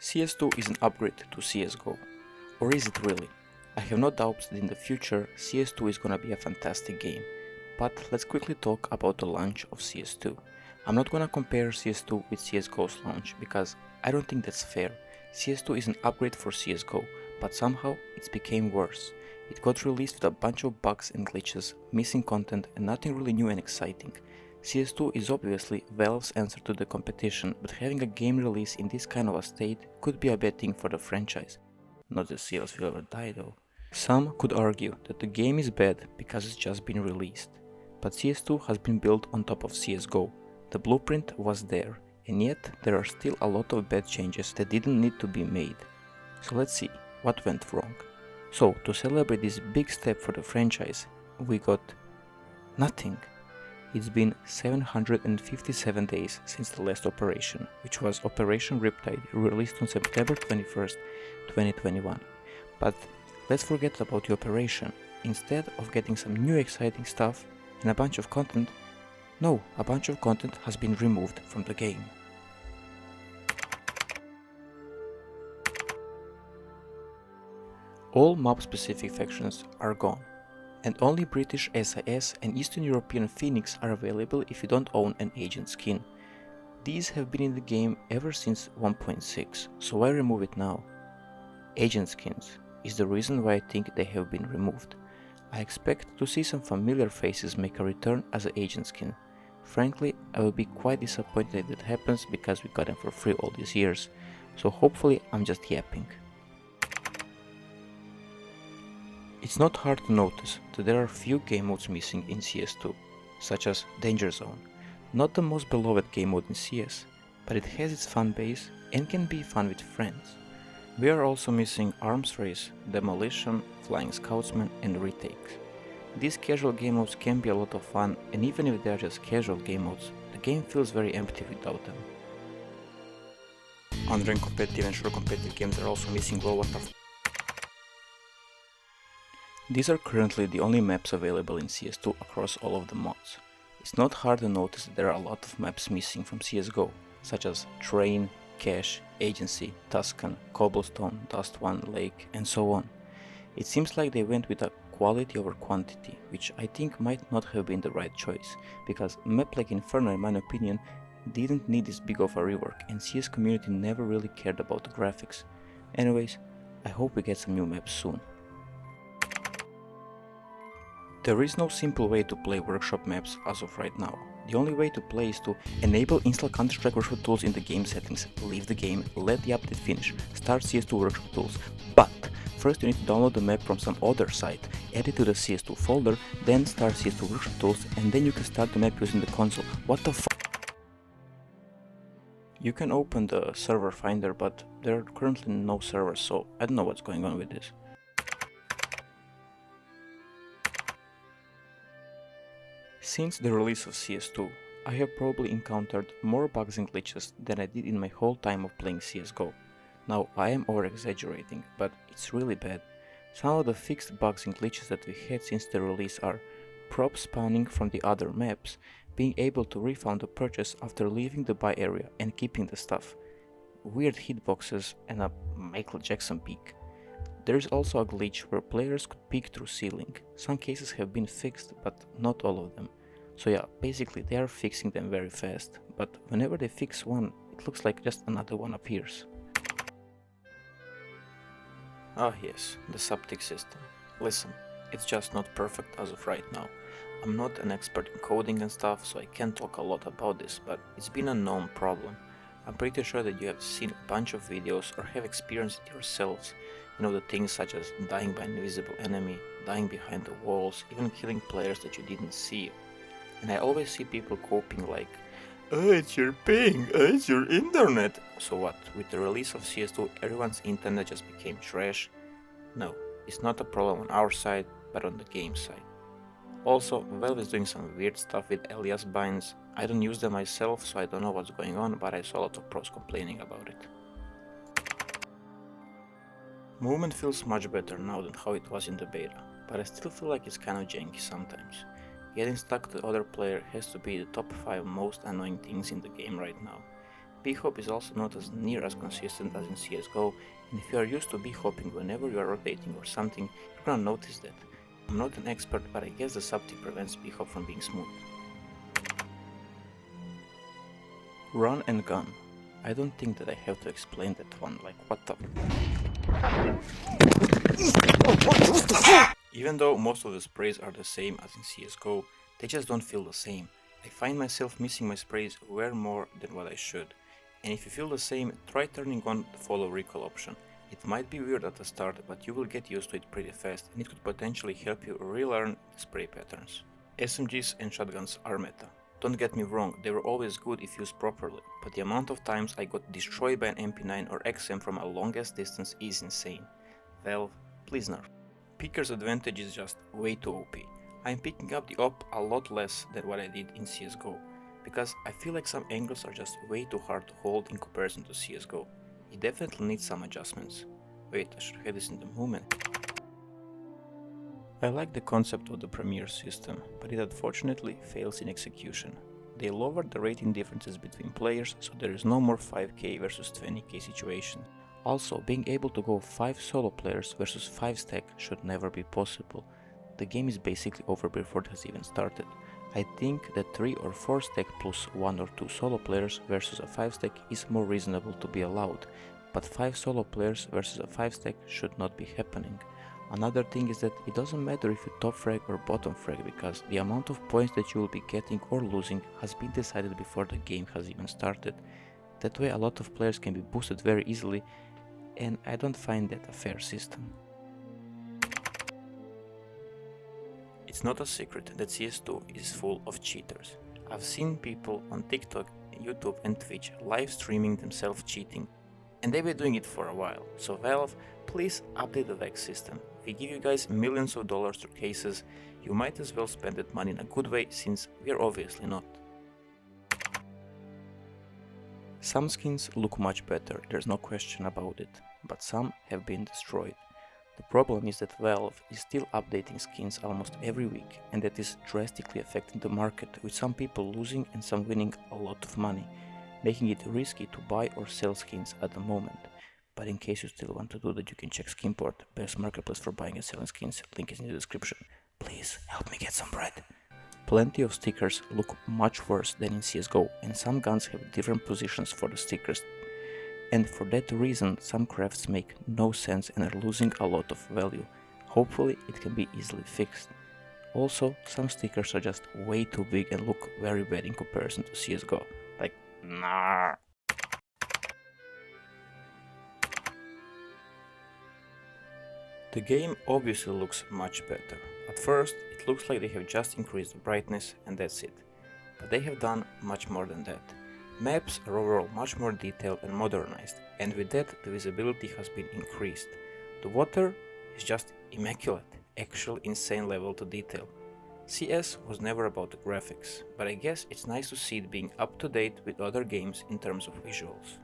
CS2 is an upgrade to CSGO. Or is it really? I have no doubts that in the future CS2 is gonna be a fantastic game. But let's quickly talk about the launch of CS2. I'm not gonna compare CS2 with CSGO's launch because I don't think that's fair. CS2 is an upgrade for CSGO, but somehow it became worse. It got released with a bunch of bugs and glitches, missing content and nothing really new and exciting. CS2 is obviously Valve's answer to the competition, but having a game release in this kind of a state could be a bad thing for the franchise. Not that CS will ever die though. Some could argue that the game is bad because it's just been released. But CS2 has been built on top of CSGO. The blueprint was there, and yet there are still a lot of bad changes that didn't need to be made. So let's see what went wrong. So to celebrate this big step for the franchise, we got nothing. It's been 757 days since the last operation, which was Operation Riptide, released on September 21st, 2021. But let's forget about the operation. Instead of getting some new exciting stuff and a bunch of content, no, a bunch of content has been removed from the game. All map-specific factions are gone, and only British SIS and Eastern European Phoenix are available if you don't own an agent skin. These have been in the game ever since 1.6, so why remove it now? Agent skins is the reason why I think they have been removed. I expect to see some familiar faces make a return as an agent skin. Frankly, I will be quite disappointed if that happens because we got them for free all these years, so hopefully I'm just yapping. It's not hard to notice that there are few game modes missing in CS2, such as Danger Zone. Not the most beloved game mode in CS, but it has its fan base and can be fun with friends. We are also missing Arms Race, Demolition, Flying Scoutsman and Retakes. These casual game modes can be a lot of fun, and even if they are just casual game modes, the game feels very empty without them. Unranked competitive and short competitive games are also missing well. What the f. These are currently the only maps available in CS2 across all of the mods. It's not hard to notice that there are a lot of maps missing from CSGO, such as Train, Cache, Agency, Tuscan, Cobblestone, Dust 1, Lake, and so on. It seems like they went with a quality over quantity, which I think might not have been the right choice, because a map like Inferno, in my opinion, didn't need this big of a rework, and CS community never really cared about the graphics. Anyways, I hope we get some new maps soon. There is no simple way to play workshop maps as of right now. The only way to play is to enable install Counter-Strike workshop tools in the game settings, leave the game, let the update finish, start CS2 workshop tools. But first you need to download the map from some other site, add it to the CS2 folder, then start CS2 workshop tools, and then you can start the map using the console. What the f. You can open the server finder, but there are currently no servers, so I don't know what's going on with this. Since the release of CS2, I have probably encountered more bugs and glitches than I did in my whole time of playing CSGO. Now I am over-exaggerating, but it's really bad. Some of the fixed bugs and glitches that we had since the release are props spawning from the other maps, being able to refund the purchase after leaving the buy area and keeping the stuff, weird hitboxes and a Michael Jackson peek. There is also a glitch where players could peek through ceiling. Some cases have been fixed, but not all of them. So yeah, basically they are fixing them very fast, but whenever they fix one, it looks like just another one appears. Ah yes, the Subtick system. Listen, it's just not perfect as of right now. I'm not an expert in coding and stuff, so I can't talk a lot about this, but it's been a known problem. I'm pretty sure that you have seen a bunch of videos or have experienced it yourselves. You know, the things such as dying by an invisible enemy, dying behind the walls, even killing players that you didn't see. And I always see people coping like, "Oh, it's your ping, oh, it's your internet." So what, with the release of CS2 everyone's internet just became trash? No, it's not a problem on our side, but on the game side. Also, Valve is doing some weird stuff with alias binds. I don't use them myself, so I don't know what's going on, but I saw a lot of pros complaining about it. Movement feels much better now than how it was in the beta, but I still feel like it's kinda janky sometimes. Getting stuck to the other player has to be the top 5 most annoying things in the game right now. B-hop is also not as near as consistent as in CSGO, and if you are used to B-hopping whenever you are rotating or something, you're gonna notice that. I'm not an expert, but I guess the Subtick prevents B-hop from being smooth. Run and gun. I don't think that I have to explain that one, like what the... Even though most of the sprays are the same as in CSGO, they just don't feel the same. I find myself missing my sprays way more than what I should. And if you feel the same, try turning on the follow recoil option. It might be weird at the start, but you will get used to it pretty fast, and it could potentially help you relearn the spray patterns. SMGs and shotguns are meta. Don't get me wrong, they were always good if used properly, but the amount of times I got destroyed by an MP9 or XM from a longest distance is insane. Valve, please nerf. Picker's advantage is just way too OP. I'm picking up the op a lot less than what I did in CSGO, because I feel like some angles are just way too hard to hold in comparison to CSGO. It definitely needs some adjustments. Wait, I should have this in the movement. I like the concept of the Premier system, but it unfortunately fails in execution. They lowered the rating differences between players, so there is no more 5k versus 20k situation. Also, being able to go 5 solo players versus 5 stack should never be possible. The game is basically over before it has even started. I think that 3 or 4 stack plus 1 or 2 solo players versus a 5 stack is more reasonable to be allowed, but 5 solo players versus a 5 stack should not be happening. Another thing is that it doesn't matter if you top frag or bottom frag, because the amount of points that you will be getting or losing has been decided before the game has even started. That way a lot of players can be boosted very easily, and I don't find that a fair system. It's not a secret that CS2 is full of cheaters. I've seen people on TikTok, YouTube and Twitch live streaming themselves cheating, and they've been doing it for a while. So Valve, please update the VEX system. We give you guys millions of dollars through cases, you might as well spend that money in a good way, since we are obviously not. Some skins look much better, there's no question about it, but some have been destroyed. The problem is that Valve is still updating skins almost every week, and that is drastically affecting the market, with some people losing and some winning a lot of money, making it risky to buy or sell skins at the moment. But in case you still want to do that, you can check Skinport, best marketplace for buying and selling skins, link is in the description. Please help me get some bread. Plenty of stickers look much worse than in CSGO, and some guns have different positions for the stickers, and for that reason some crafts make no sense and are losing a lot of value. Hopefully it can be easily fixed. Also, some stickers are just way too big and look very bad in comparison to CSGO. Like, nah. The game obviously looks much better. At first, it looks like they have just increased the brightness and that's it. But they have done much more than that. Maps are overall much more detailed and modernized, and with that the visibility has been increased. The water is just immaculate, actual insane level to detail. CS was never about the graphics, but I guess it's nice to see it being up to date with other games in terms of visuals.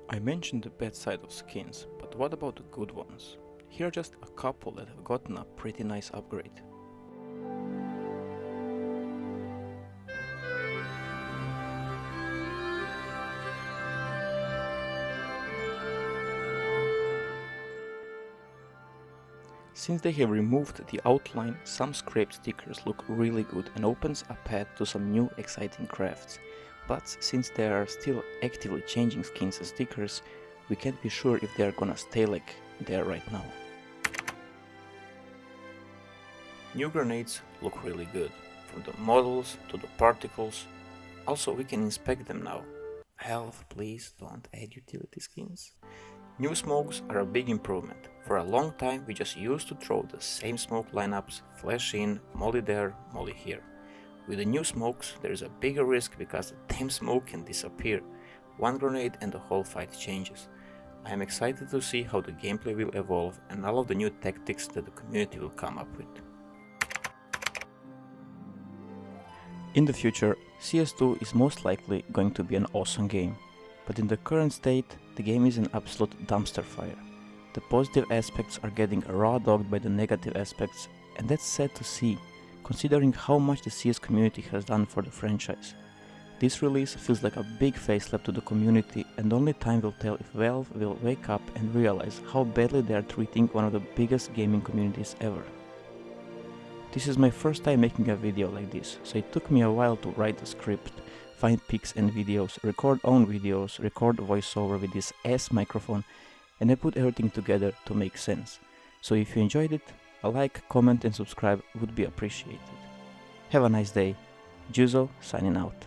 I mentioned the bad side of skins, but what about the good ones? Here are just a couple that have gotten a pretty nice upgrade. Since they have removed the outline, some scraped stickers look really good and opens a path to some new exciting crafts. But since they are still actively changing skins and stickers, we can't be sure if they are gonna stay like they are right now. New grenades look really good, from the models to the particles. Also, we can inspect them now. Valve, please don't add utility skins. New smokes are a big improvement. For a long time we just used to throw the same smoke lineups, flash in, molly there, molly here. With the new smokes there is a bigger risk because the damn smoke can disappear. One grenade and the whole fight changes. I am excited to see how the gameplay will evolve and all of the new tactics that the community will come up with. In the future, CS2 is most likely going to be an awesome game, but in the current state, the game is an absolute dumpster fire. The positive aspects are getting raw dogged by the negative aspects, and that's sad to see, considering how much the CS community has done for the franchise. This release feels like a big facelift to the community, and only time will tell if Valve will wake up and realize how badly they are treating one of the biggest gaming communities ever. This is my first time making a video like this, so it took me a while to write the script, find pics and videos, record own videos, record voiceover with this ass microphone, and I put everything together to make sense. So if you enjoyed it, a like, comment and subscribe would be appreciated. Have a nice day. Juzo signing out.